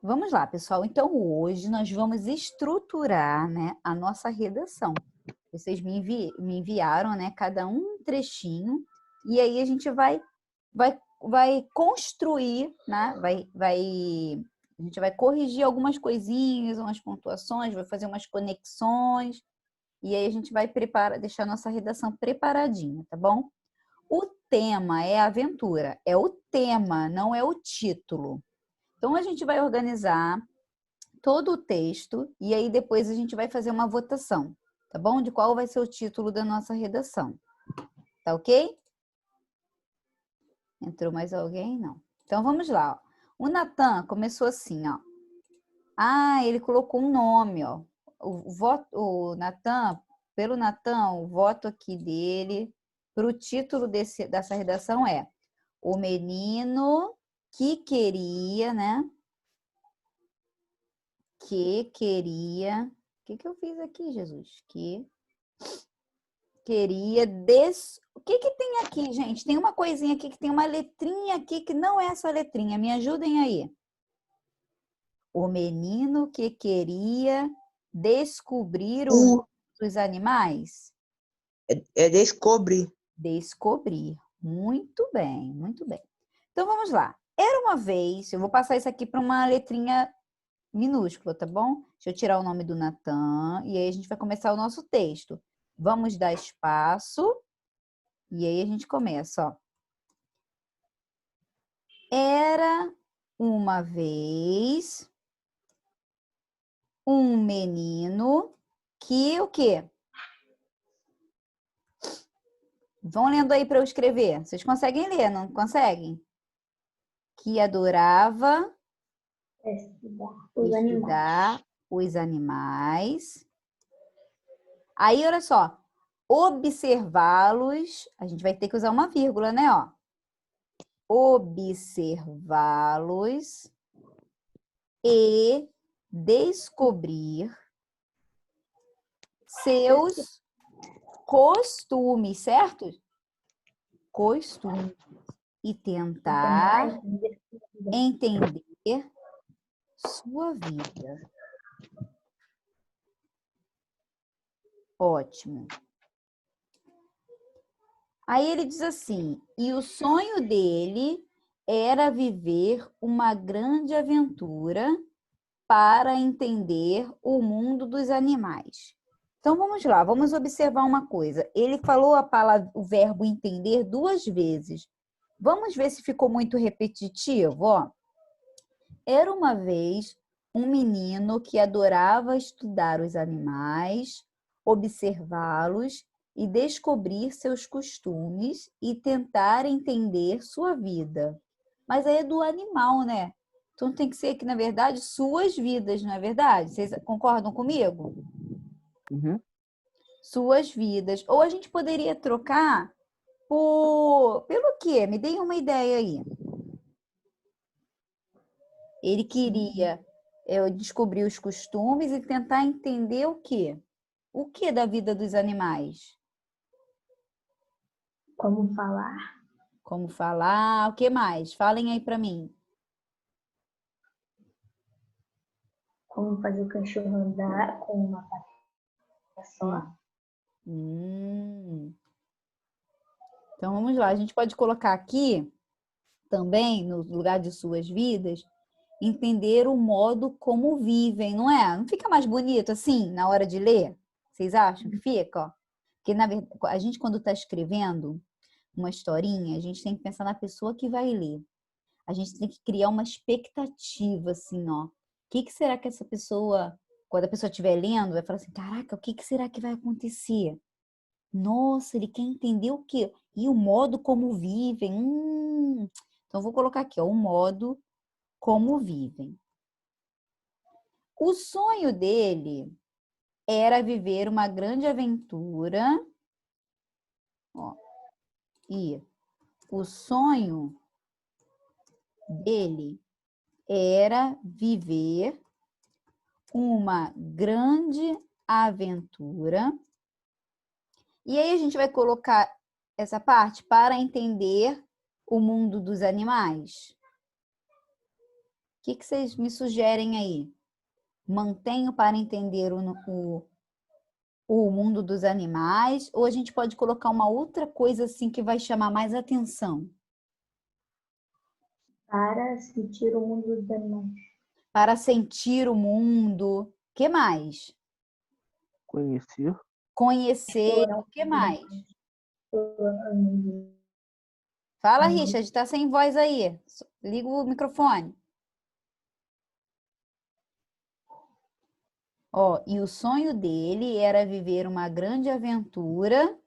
Vamos lá, pessoal. Então, hoje nós vamos estruturar, né, a nossa redação. Vocês me enviaram, né, cada um trechinho, e aí a gente vai construir, né, a gente vai corrigir algumas coisinhas, umas pontuações, vai fazer umas conexões, e aí a gente vai deixar a nossa redação preparadinha, tá bom? O tema é aventura, é o tema, não é o título. Então, a gente vai organizar todo o texto e aí depois a gente vai fazer uma votação, tá bom? De qual vai ser o título da nossa redação. Tá ok? Entrou mais alguém? Não. Então, vamos lá. Ó. O Natan começou assim, ó. Ah, ele colocou um nome, ó. O Natan, pelo Natan, o voto aqui dele para o título dessa redação é O Menino que Queria, né? Que queria... O que eu fiz aqui, Jesus? Que queria O que tem aqui, gente? Tem uma coisinha aqui que tem uma letrinha aqui que não é essa letrinha. Me ajudem aí. O menino que queria descobrir o mundo dos animais? É descobrir. Descobrir. Muito bem, muito bem. Então, vamos lá. Era uma vez... Eu vou passar isso aqui para uma letrinha minúscula, tá bom? Deixa eu tirar o nome do Natan e aí a gente vai começar o nosso texto. Vamos dar espaço e aí a gente começa, ó. Era uma vez um menino que o quê? Vão lendo aí para eu escrever. Vocês conseguem ler, não conseguem? Que adorava estudar os animais. Aí, olha só. Observá-los. A gente vai ter que usar uma vírgula, né? Ó. Observá-los e descobrir seus costumes, certo? Costumes. E tentar entender sua vida. Ótimo. Aí ele diz assim, e o sonho dele era viver uma grande aventura para entender o mundo dos animais. Então, vamos lá, vamos observar uma coisa. Ele falou o verbo entender 2 vezes. Vamos ver se ficou muito repetitivo, ó. Era uma vez um menino que adorava estudar os animais, observá-los e descobrir seus costumes e tentar entender sua vida. Mas aí é do animal, né? Então tem que ser que, na verdade, suas vidas, não é verdade? Vocês concordam comigo? Uhum. Suas vidas. Ou a gente poderia trocar pelo quê? Me deem uma ideia aí. Ele queria descobrir os costumes e tentar entender o quê? O que da vida dos animais? Como falar. Como falar, o que mais? Falem aí para mim. Como fazer o cachorro andar com uma pata só. Então, vamos lá. A gente pode colocar aqui, também, no lugar de suas vidas, entender o modo como vivem, não é? Não fica mais bonito assim, na hora de ler? Vocês acham que fica? Ó? Porque, na verdade, a gente, quando está escrevendo uma historinha, a gente tem que pensar na pessoa que vai ler. A gente tem que criar uma expectativa, assim, ó. O que será que essa pessoa, quando a pessoa estiver lendo, vai falar assim, caraca, o que será que vai acontecer? Nossa, ele quer entender o quê? E o modo como vivem. Então, eu vou colocar aqui, ó, o modo como vivem. O sonho dele era viver uma grande aventura. Ó, e o sonho dele era viver uma grande aventura. E aí a gente vai colocar essa parte para entender o mundo dos animais. que vocês me sugerem aí? Mantenho para entender o mundo dos animais, ou a gente pode colocar uma outra coisa assim que vai chamar mais atenção? Para sentir o mundo dos animais. Para sentir o mundo. Que mais? Conhecer. Conhecer. O que mais? Fala, Richard, está sem voz aí. Liga o microfone. Ó, e o sonho dele era viver uma grande aventura.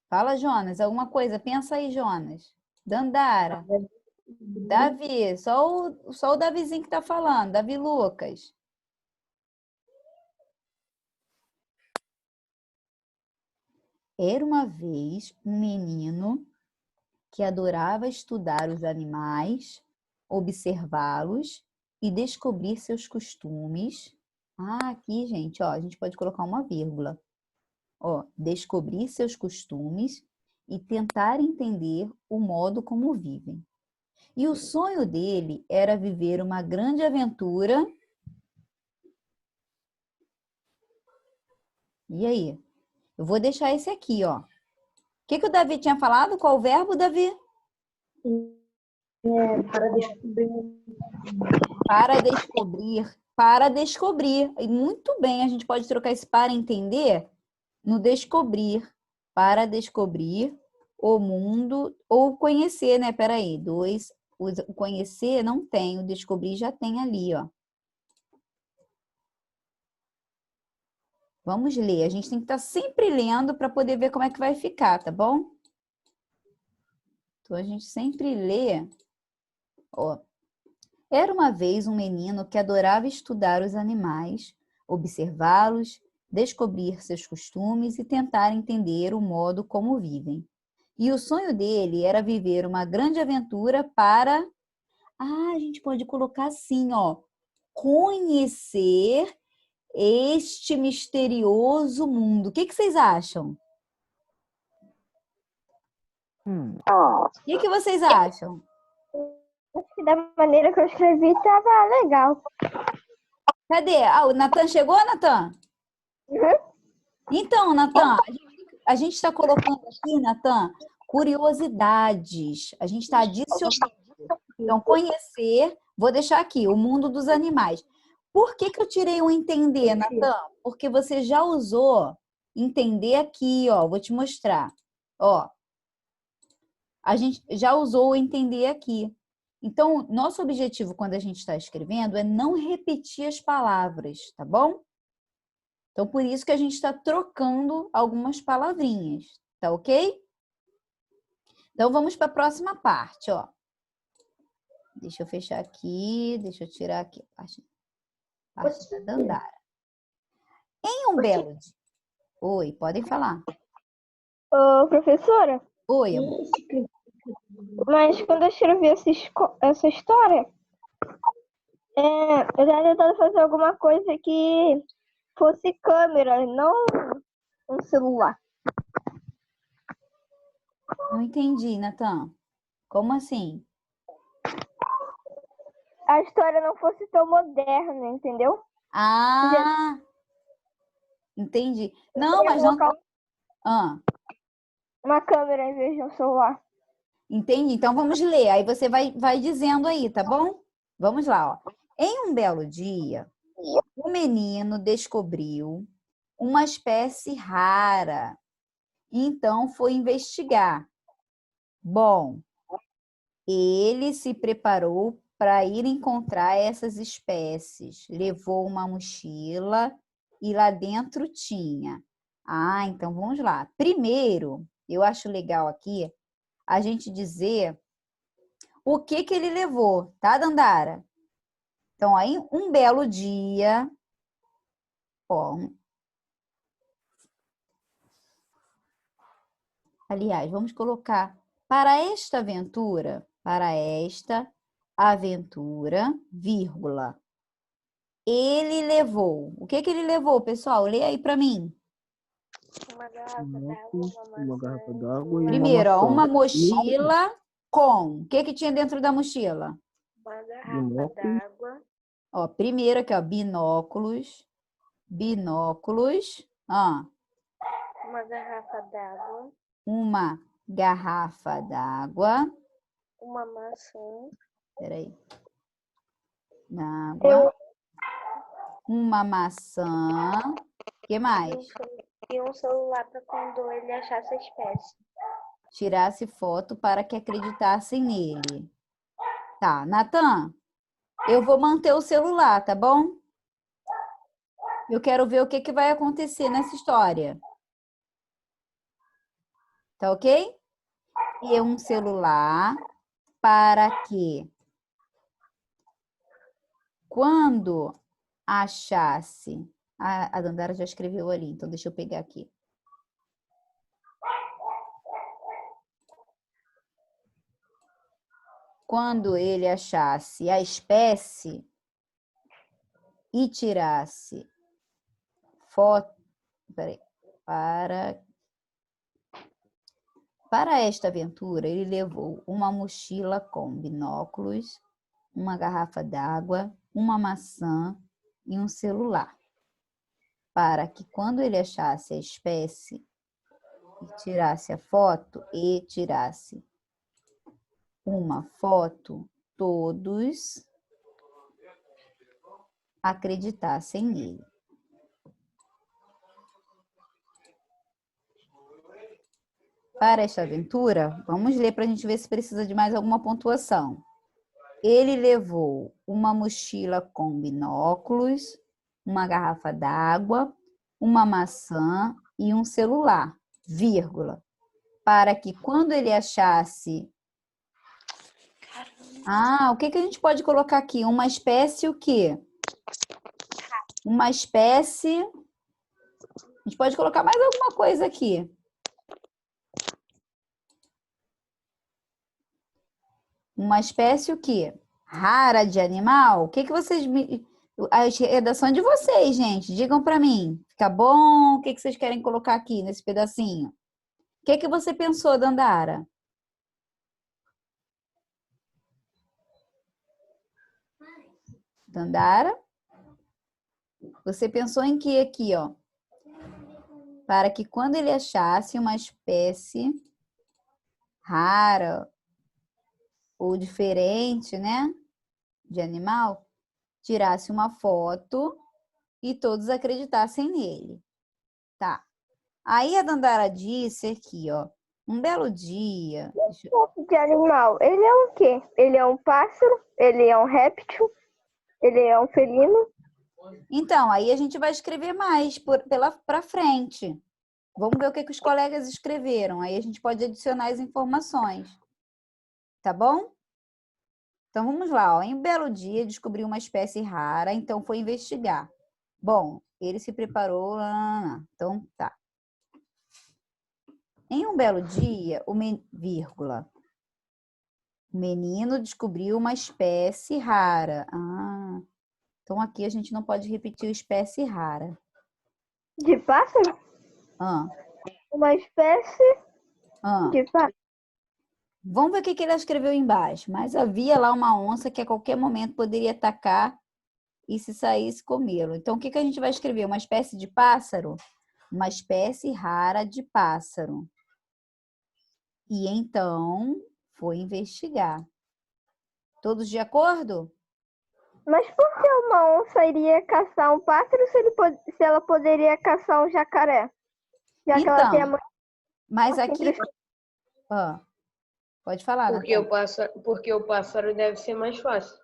Fala, Jonas, alguma coisa? Pensa aí, Jonas. Dandara. Davi, só o Davizinho que tá falando. Davi Lucas. Era uma vez um menino que adorava estudar os animais, observá-los e descobrir seus costumes. Ah, aqui, gente, ó, a gente pode colocar uma vírgula. Ó, descobrir seus costumes e tentar entender o modo como vivem. E o sonho dele era viver uma grande aventura. E aí? Eu vou deixar esse aqui, ó. O que o Davi tinha falado? Qual o verbo, Davi? Para descobrir. Para descobrir. Para descobrir. E muito bem, a gente pode trocar esse para entender no descobrir. Para descobrir o mundo ou conhecer, né? Peraí, o conhecer não tem, o descobrir já tem ali, ó. Vamos ler. A gente tem que estar sempre lendo para poder ver como é que vai ficar, tá bom? Então, a gente sempre lê. Ó. Era uma vez um menino que adorava estudar os animais, observá-los, descobrir seus costumes e tentar entender o modo como vivem. E o sonho dele era viver uma grande aventura para... Ah, a gente pode colocar assim, ó. Conhecer este misterioso mundo. O que vocês acham? O que vocês acham? Acho que da maneira que eu escrevi estava legal. Cadê? Ah, o Natan chegou, Natan? Uhum. Então, Natan, a gente está colocando aqui, Natan, curiosidades. A gente está adicionando. Então, conhecer, vou deixar aqui, o mundo dos animais. Por que eu tirei o entender, Natan? Porque você já usou entender aqui, ó. Vou te mostrar. Ó, a gente já usou o entender aqui. Então, nosso objetivo quando a gente está escrevendo é não repetir as palavras, tá bom? Então, por isso que a gente está trocando algumas palavrinhas, tá ok? Então, vamos para a próxima parte, ó. Deixa eu fechar aqui, deixa eu tirar aqui a parte da Dandara. Em um belo dia... Oi, podem falar. Ô, professora, Oi, amor. mas quando eu escrevi essa história, eu já tentando fazer alguma coisa que fosse câmera, não um celular. Não entendi, Natan. Como assim? A história não fosse tão moderna, entendeu? Ah, entendi. Não, mas não... Ah, Uma câmera em vez de um celular. entendi. Então, vamos ler. Aí você vai dizendo aí, tá bom? Vamos lá, ó. Em um belo dia, o menino descobriu uma espécie rara. Então, foi investigar. Bom, ele se preparou para ir encontrar essas espécies. Levou uma mochila e lá dentro tinha. Ah, então vamos lá. Primeiro, eu acho legal aqui a gente dizer o que ele levou, tá, Dandara? Então, aí, um belo dia, ó, aliás, vamos colocar para esta aventura, vírgula. Ele levou. O que ele levou, pessoal? Lê aí para mim. Uma garrafa Uma garrafa d'água e Primeiro, ó, uma uma maçã. mochila com. O que que tinha dentro da mochila? Uma garrafa Binóculos. d'água. Ó, primeiro aqui, ó, binóculos. Binóculos. Ó, Uma garrafa d'água. uma garrafa d'água. Uma maçã. Peraí. Eu, D'água. Uma maçã. O que mais? E um celular para quando ele achasse a espécie. Tirasse foto para que acreditassem nele. Tá, Natan, eu vou manter o celular, tá bom? Eu quero ver o que que vai acontecer nessa história. Tá ok? E um celular para que quando achasse... A Dandara já escreveu ali, então deixa eu pegar aqui. Quando ele achasse a espécie e tirasse foto... Peraí. Para esta aventura, ele levou uma mochila com binóculos, uma garrafa d'água, uma maçã e um celular. Para que quando ele achasse a espécie e tirasse a foto uma foto, todos acreditassem nele. Para esta aventura, vamos ler para a gente ver se precisa de mais alguma pontuação. Ele levou uma mochila com binóculos, uma garrafa d'água, uma maçã e um celular, vírgula, para que quando ele achasse... Ah, o que que a gente pode colocar aqui? Uma espécie o quê? Uma espécie... A gente pode colocar mais alguma coisa aqui. Uma espécie o quê? Rara de animal? O que que vocês me... A redação de vocês, gente. Digam para mim. Fica bom? O que que vocês querem colocar aqui nesse pedacinho? O que que você pensou, Dandara? Dandara? Você pensou em que aqui, ó? Para que quando ele achasse uma espécie rara ou diferente, né? De animal, tirasse uma foto e todos acreditassem nele. Tá. Aí a Dandara disse aqui, ó. Um belo dia... de animal, ele é o quê? Ele é um pássaro? Ele é um réptil? Ele é um felino? Então, aí a gente vai escrever mais para frente. Vamos ver o que que os colegas escreveram. Aí a gente pode adicionar as informações. Tá bom? Então, vamos lá. Ó. Em um belo dia, descobriu uma espécie rara, então foi investigar. Bom, ele se preparou... Então, tá. Em um belo dia, vírgula, o menino descobriu uma espécie rara. Ah, então aqui a gente não pode repetir espécie rara. De pássaro? Ah, Uma espécie de pássaro. Vamos ver o que que ele escreveu embaixo. Mas havia lá uma onça que a qualquer momento poderia atacar e se saísse comê-lo. Então, o que que a gente vai escrever? Uma espécie de pássaro? Uma espécie rara de pássaro. E então, foi investigar. Todos de acordo? Mas por que uma onça iria caçar um pássaro se ela poderia caçar um jacaré? Já que ela tem a Então, mas aqui... Ah, pode falar, Porque o pássaro deve ser mais fácil.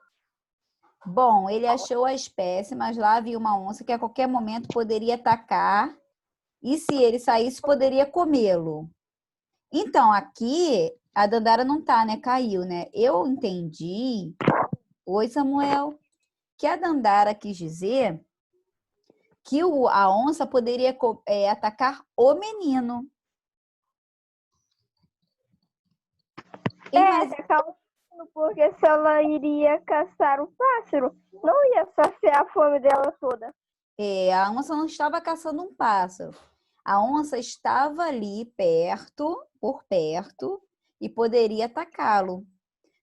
Bom, ele achou a espécie, mas lá havia uma onça que a qualquer momento poderia atacar e se ele saísse, poderia comê-lo. Então, aqui, a Dandara não tá, né? Caiu, né? Eu entendi, oi Samuel, que a Dandara quis dizer que a onça poderia atacar o menino. Porque se ela iria caçar o pássaro, não ia saciar a fome dela toda. A onça não estava caçando um pássaro. A onça estava ali por perto, e poderia atacá-lo.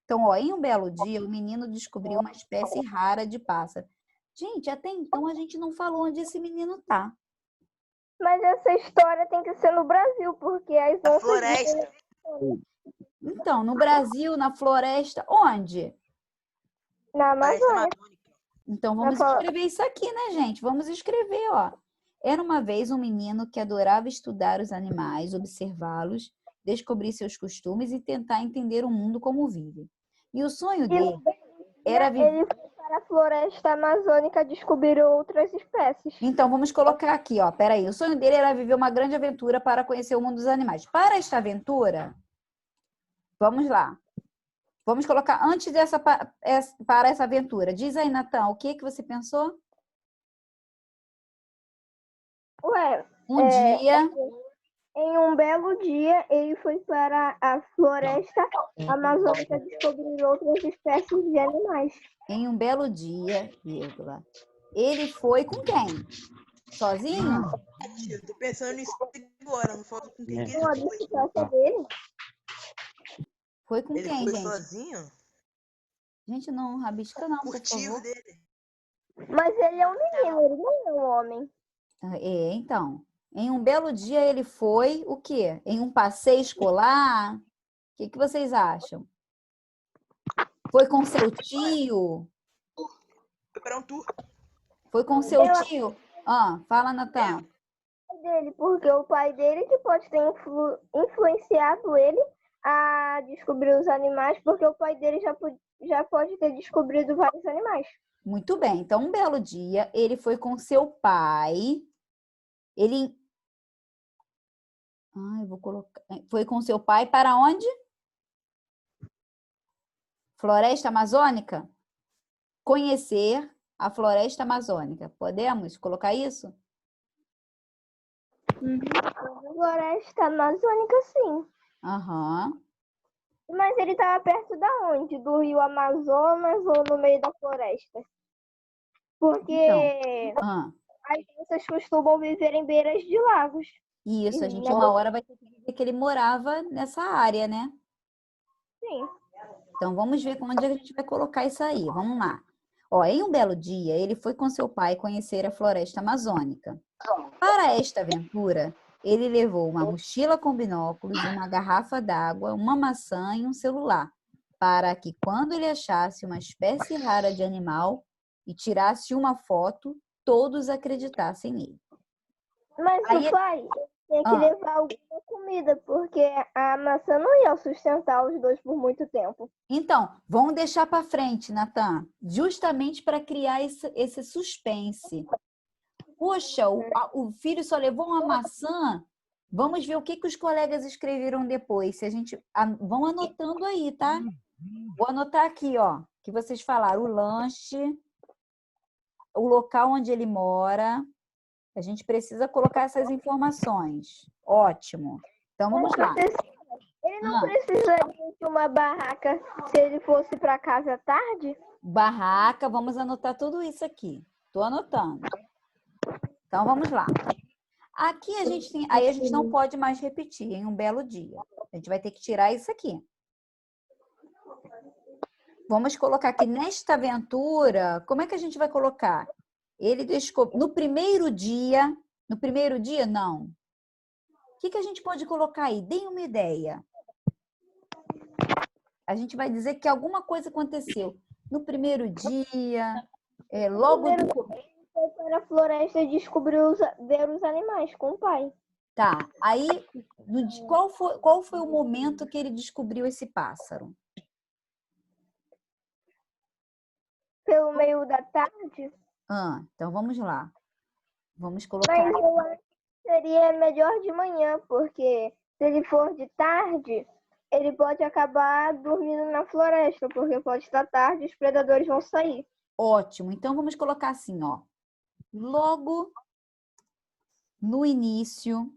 Então, ó, em um belo dia, o menino descobriu uma espécie rara de pássaro. Gente, até então a gente não falou onde esse menino tá. Mas essa história tem que ser no Brasil, porque as A onças floresta. Então, no Brasil, na floresta, onde? na Floresta Amazônia. amazônica. Então, vamos escrever isso aqui, né, gente? Vamos escrever, ó. Era uma vez um menino que adorava estudar os animais, observá-los, descobrir seus costumes e tentar entender o mundo como vive. E o sonho E dele era viver. ele foi para a floresta amazônica descobrir outras espécies. Então, vamos colocar aqui, ó. Peraí. O sonho dele era viver uma grande aventura para conhecer o mundo dos animais. Para esta aventura, vamos lá. Vamos colocar antes dessa para essa aventura. Diz aí, Natan, o que você pensou? Ué, Um dia. em um belo dia, ele foi para a floresta amazônica descobrir outras espécies de animais. Em um belo dia, vírgula, ele foi com quem? Sozinho? Eu tô pensando nisso agora, não falo com quem que Uma ele foi. bicicleta dele. Foi com Ele quem, foi gente? sozinho? Gente, não rabisca não, por Furtivo favor. dele. Mas ele é um menino, ele não é um homem. Então. Em um belo dia ele foi o quê? Em um passeio escolar? O que vocês acham? Foi com seu tio? Foi para um tour. Foi com seu tio? Fala, Natan. Dele, porque o pai dele que pode ter influenciado ele a descobrir os animais, porque o pai dele já pode ter descobrido vários animais. Muito bem. Então, um belo dia, ele foi com seu pai. Vou colocar. Foi com seu pai para onde? Floresta Amazônica? Conhecer a Floresta Amazônica. Podemos colocar isso? Floresta amazônica, sim. Aham. Mas ele estava perto da onde? Do rio Amazonas ou no meio da floresta? Porque Então, as onças costumam viver em beiras de lagos. isso, a gente uma hora vai ter que dizer que ele morava nessa área, né? Sim. Então, vamos ver onde a gente vai colocar isso aí. Vamos lá. Ó, em um belo dia, ele foi com seu pai conhecer a floresta amazônica. Para esta aventura, ele levou uma mochila com binóculos, uma garrafa d'água, uma maçã e um celular, para que quando ele achasse uma espécie rara de animal e tirasse uma foto, todos acreditassem nele. Mas o pai tinha que levar alguma comida, porque a maçã não ia sustentar os dois por muito tempo. Então, vamos deixar para frente, Natan, justamente para criar esse suspense. Poxa, o filho só levou uma maçã. Vamos ver o que os colegas escreveram depois. Se a gente vão anotando aí, tá? Vou anotar aqui, ó, que vocês falaram o lanche, o local onde ele mora. A gente precisa colocar essas informações. Ótimo. Então vamos lá. Ele não precisaria de uma barraca se ele fosse para casa à tarde? Barraca, vamos anotar tudo isso aqui. Estou anotando. Então vamos lá. Aqui a gente tem, aí a gente não pode mais repetir em um belo dia. A gente vai ter que tirar isso aqui. Vamos colocar aqui nesta aventura, como é que a gente vai colocar? Ele descobriu no primeiro dia não. O que a gente pode colocar aí? Deem uma ideia. A gente vai dizer que alguma coisa aconteceu no primeiro dia, logo foi para a floresta e descobriu ver os animais com o pai. Tá. Aí, qual foi o momento que ele descobriu esse pássaro? Pelo meio da tarde? Então vamos lá. Vamos colocar. Mas eu acho que seria melhor de manhã, porque se ele for de tarde, ele pode acabar dormindo na floresta, porque pode estar tarde e os predadores vão sair. Ótimo. Então vamos colocar assim, ó. Logo no início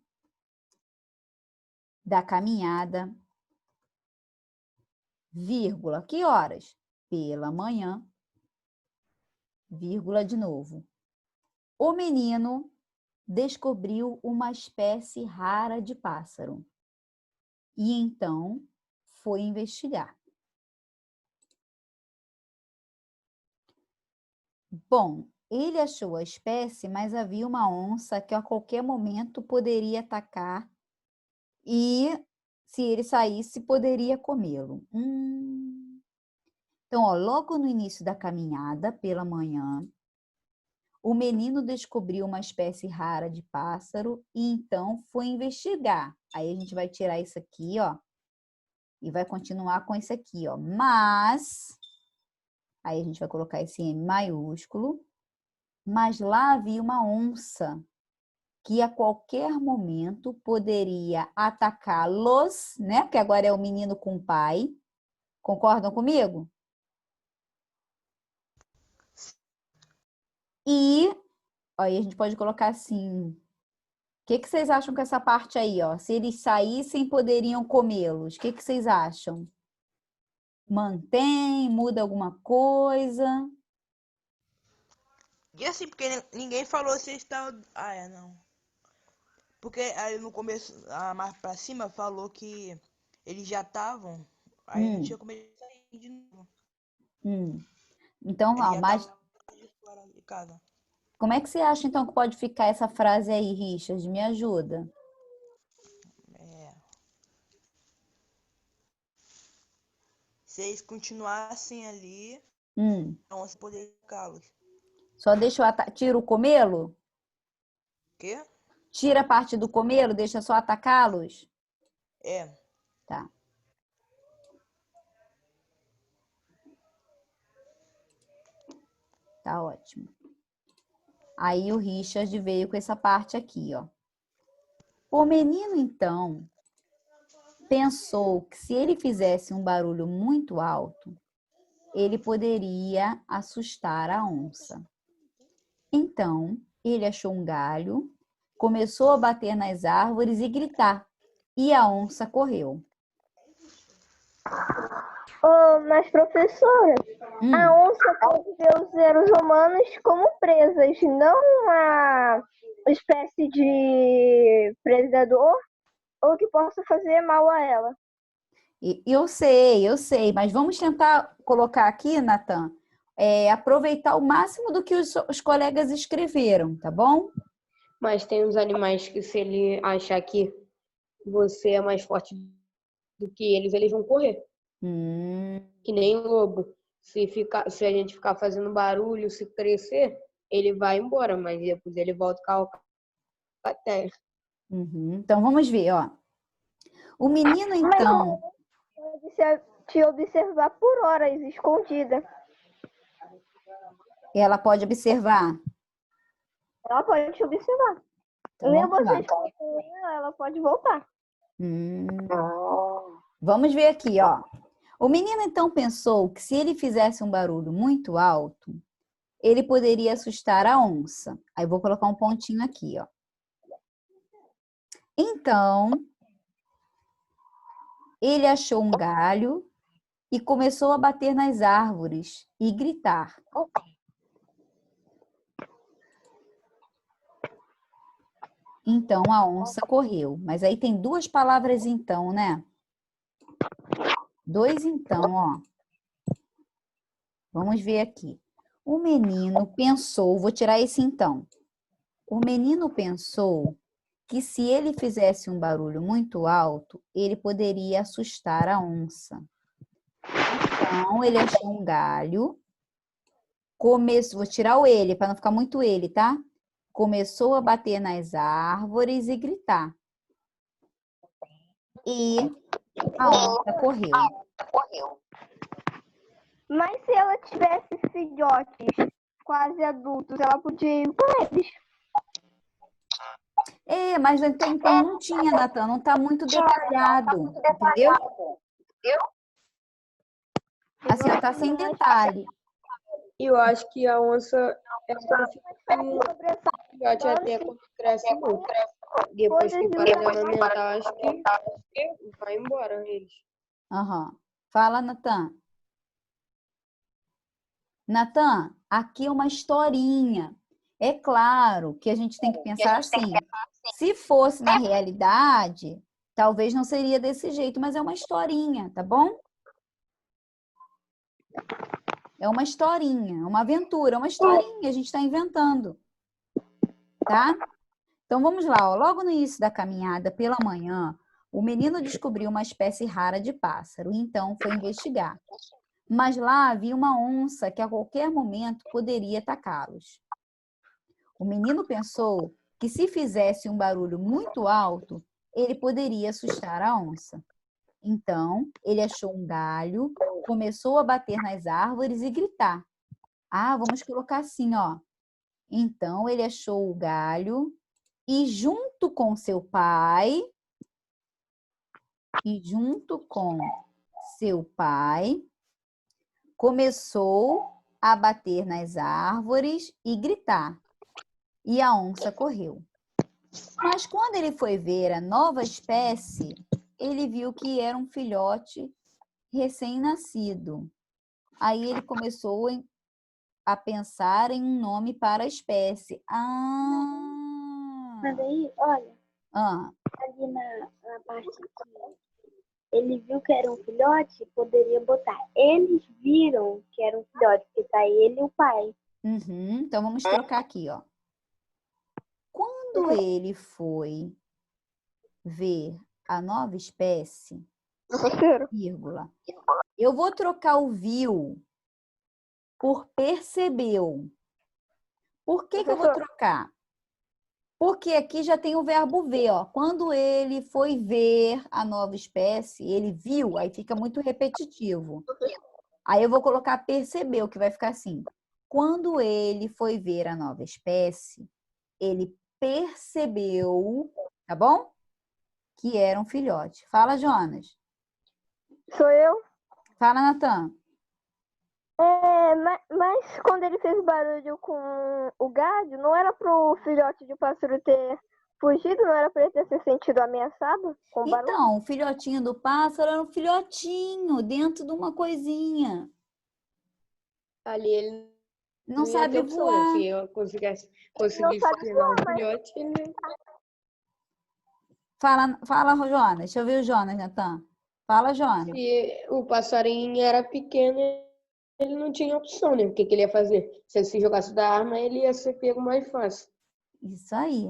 da caminhada, vírgula, que horas? Pela manhã, vírgula de novo. O menino descobriu uma espécie rara de pássaro. E então foi investigar. Bom, ele achou a espécie, mas havia uma onça que a qualquer momento poderia atacar e, se ele saísse, poderia comê-lo. Então, ó, logo no início da caminhada, pela manhã, o menino descobriu uma espécie rara de pássaro e então foi investigar. Aí a gente vai tirar isso aqui, ó, e vai continuar com isso aqui, ó. Mas, aí a gente vai colocar esse M maiúsculo, mas lá havia uma onça que a qualquer momento poderia atacá-los, né? Porque agora é o menino com o pai. Concordam comigo? E aí a gente pode colocar assim. O que vocês acham com essa parte aí, ó? Se eles saíssem, poderiam comê-los. O que vocês acham? Mantém? Muda alguma coisa? E assim, porque ninguém falou se eles estavam. Ah, é, não. Porque aí no começo, mais pra cima, falou que eles já estavam. Aí não tinha como eles saírem de novo. Então, Eles ó, já mas estavam fora de casa. como é que você acha, então, que pode ficar essa frase aí, Richard? Me ajuda. É. Se eles continuassem ali, não se poderia tocá-los. Só deixa tira o comê-lo? Quê? Tira a parte do comê-lo, deixa só atacá-los? É. Tá. Tá ótimo. Aí o Richard veio com essa parte aqui, ó. O menino, então, pensou que se ele fizesse um barulho muito alto, ele poderia assustar a onça. Então, ele achou um galho, começou a bater nas árvores e gritar. E a onça correu. Mas, professora, a onça pode ver os seres humanos como presas, não uma espécie de predador ou que possa fazer mal a ela. Eu sei, mas vamos tentar colocar aqui, Natan, aproveitar o máximo do que os colegas escreveram, tá bom? Mas tem uns animais que, se ele achar que você é mais forte do que eles vão correr. Que nem o lobo. Se a gente ficar fazendo barulho, se crescer, ele vai embora, mas depois ele volta com a terra. Então, vamos ver, ó. O menino, então... Pode te observar por horas, escondida. Ela pode observar? Ela pode te observar. Então, Nem vamos lá. você escondida, ela pode voltar. Vamos ver aqui, ó. O menino, então, pensou que se ele fizesse um barulho muito alto, ele poderia assustar a onça. Aí, vou colocar um pontinho aqui, ó. Então, ele achou um galho e começou a bater nas árvores e gritar. Então, a onça correu. Mas aí tem duas palavras então, né? Dois então, ó. Vamos ver aqui. O menino pensou, vou tirar esse então. O menino pensou que se ele fizesse um barulho muito alto, ele poderia assustar a onça. Então, ele achou um galho, vou tirar o ele, para não ficar muito ele, tá? Começou a bater nas árvores e gritar. E a onça correu. Mas se ela tivesse filhotes quase adultos, ela podia ir com eles. Mas até então não tinha, Natan, não está muito detalhado, entendeu? Assim, ó, tá sem detalhe. E eu acho que a onça filhote até quando cresce muito. Depois que para de amamentar, acho que vai embora eles. Fala, Natan. Natan, aqui é uma historinha. É claro que a gente tem que pensar assim, se fosse na realidade, Talvez não seria desse jeito, mas é uma historinha, tá bom? É uma historinha, uma aventura, uma historinha, a gente está inventando, tá? Então vamos lá, ó. Logo no início da caminhada, pela manhã, o menino descobriu uma espécie rara de pássaro e então foi investigar. Mas lá havia uma onça que a qualquer momento poderia atacá-los. O menino pensou que se fizesse um barulho muito alto, ele poderia assustar a onça. Então, ele achou um galho, começou a bater nas árvores e gritar. Ah, vamos colocar assim, ó. Então, ele achou o galho e junto com seu pai, começou a bater nas árvores e gritar. E a onça correu. Mas quando ele foi ver a nova espécie, ele viu que era um filhote recém-nascido. Aí ele começou a pensar em um nome para a espécie. Mas aí, olha, Ah, ali na parte que ele viu que era um filhote, poderia botar. Eles viram que era um filhote, porque tá ele e o pai. então vamos trocar aqui, ó. Quando ele foi ver a nova espécie, vírgula, eu vou trocar o viu por percebeu. Por que eu vou trocar? Porque aqui já tem o verbo ver, ó. Quando ele foi ver a nova espécie, ele viu, aí fica muito repetitivo. Aí eu vou colocar percebeu, que vai ficar assim. Quando ele foi ver a nova espécie, ele percebeu, tá bom? Que era um filhote. Fala, Jonas. Sou eu? Fala, Natan. Mas quando ele fez barulho com o galho, não era pro filhote de pássaro ter fugido? Não era pra ele ter se sentido ameaçado com o barulho? Então, o filhotinho do pássaro era um filhotinho dentro de uma coisinha. Ali ele Não ia sabe ter opção, né? voar. Se eu conseguisse sabe pegar um voar, mas- filhote, ele... Fala, Jonas. Deixa eu ver o Jonas, Natan. Fala, Jonas. Se o passarinho era pequeno, ele não tinha opção, né? O que ele ia fazer? Se ele se jogasse da arma, ele ia ser pego mais fácil. Isso aí.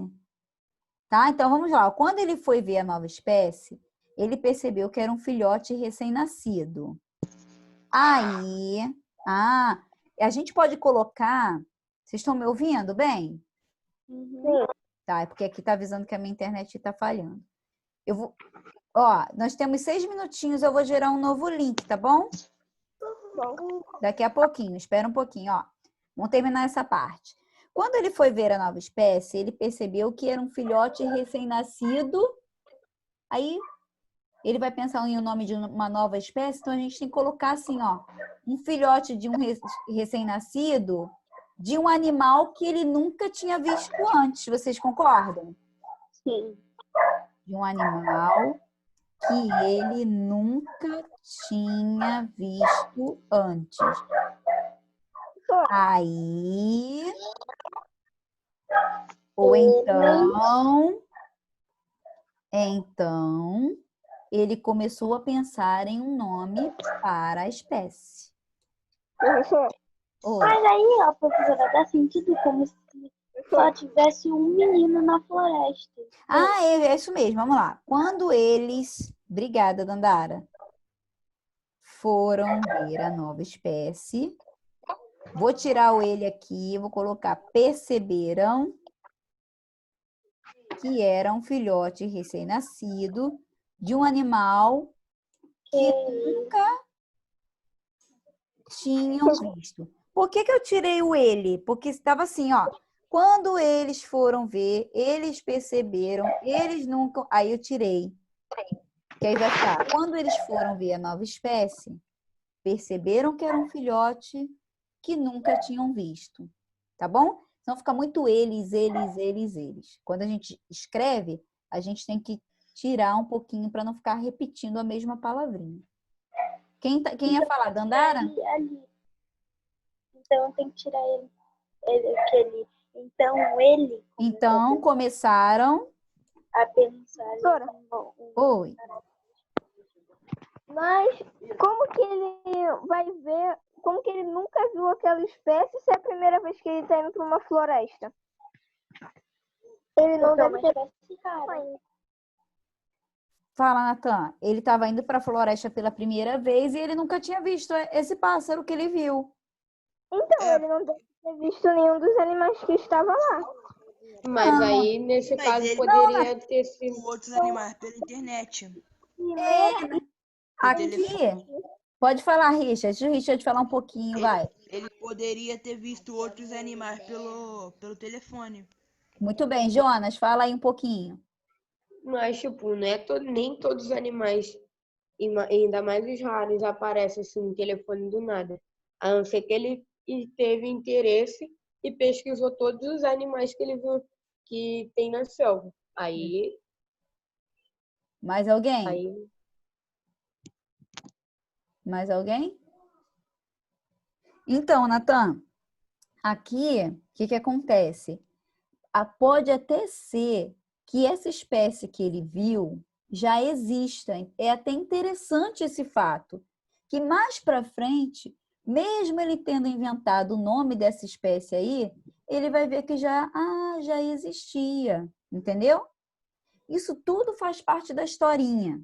Tá? Então, vamos lá. Quando ele foi ver a nova espécie, ele percebeu que era um filhote recém-nascido. Aí, a gente pode colocar... Vocês estão me ouvindo bem? Sim. Tá, é porque aqui tá avisando que a minha internet tá falhando. Eu vou... Ó, nós temos 6 minutinhos, eu vou gerar um novo link, tá bom? Daqui a pouquinho, espera um pouquinho, ó. Vamos terminar essa parte. Quando ele foi ver a nova espécie, ele percebeu que era um filhote recém-nascido. Aí, ele vai pensar em o nome de uma nova espécie, então a gente tem que colocar assim, ó. Um filhote de um recém-nascido de um animal que ele nunca tinha visto antes. Vocês concordam? Sim. De um animal que ele nunca tinha visto antes. Aí, ou então, ele começou a pensar em um nome para a espécie. Professor, Oi. Mas aí, ó, professora, dá sentido como se só tivesse um menino na floresta. É isso mesmo, vamos lá. Quando eles, obrigada, Dandara, foram ver a nova espécie, vou tirar o ele aqui, vou colocar perceberam que era um filhote recém-nascido de um animal que nunca tinham visto. Por que eu tirei o ele? Porque estava assim, ó. Quando eles foram ver, eles perceberam, eles nunca... Aí eu tirei. Que aí vai ficar. Quando eles foram ver a nova espécie, perceberam que era um filhote que nunca tinham visto. Tá bom? Senão fica muito eles. Quando a gente escreve, a gente tem que tirar um pouquinho para não ficar repetindo a mesma palavrinha. Quem ia falar? Dandara? Ali. Então tem que tirar ele. Então ele. Então, começaram a pensar Professora, Oi. mas como que ele vai ver, como que ele nunca viu aquela espécie se é a primeira vez que ele está indo para uma floresta? Ele não porque é deve uma ter espécie rara. Fala, Natan. Ele estava indo para a floresta pela primeira vez e ele nunca tinha visto esse pássaro que ele viu. Então, É, ele não deve ter visto nenhum dos animais que estava lá. Mas Não. aí, nesse Mas caso, ele poderia ter sido. com outros animais pela internet. Primeira, Por Aqui, telefone. pode falar, Richard. Deixa o Richard falar um pouquinho, vai. Ele poderia ter visto outros animais pelo telefone. Muito bem, Jonas, fala aí um pouquinho. Mas, tipo, não é nem todos os animais, ainda mais os raros, aparecem assim no telefone do nada. A não ser que ele teve interesse e pesquisou todos os animais que ele viu que tem na selva. Mais alguém? Aí Mais alguém? Então, Natan, aqui, o que acontece? Pode até ser que essa espécie que ele viu já exista. É até interessante esse fato, que mais para frente, mesmo ele tendo inventado o nome dessa espécie aí, ele vai ver que já existia, entendeu? Isso tudo faz parte da historinha.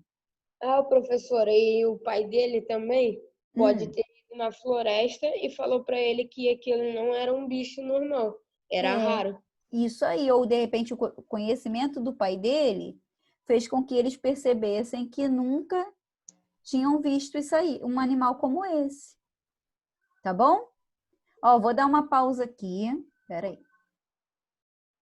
o professor e o pai dele também pode ter ido na floresta e falou para ele que aquilo não era um bicho normal, era raro. Isso aí, ou de repente o conhecimento do pai dele fez com que eles percebessem que nunca tinham visto isso aí, um animal como esse. Tá bom? Ó, vou dar uma pausa aqui. Espera aí.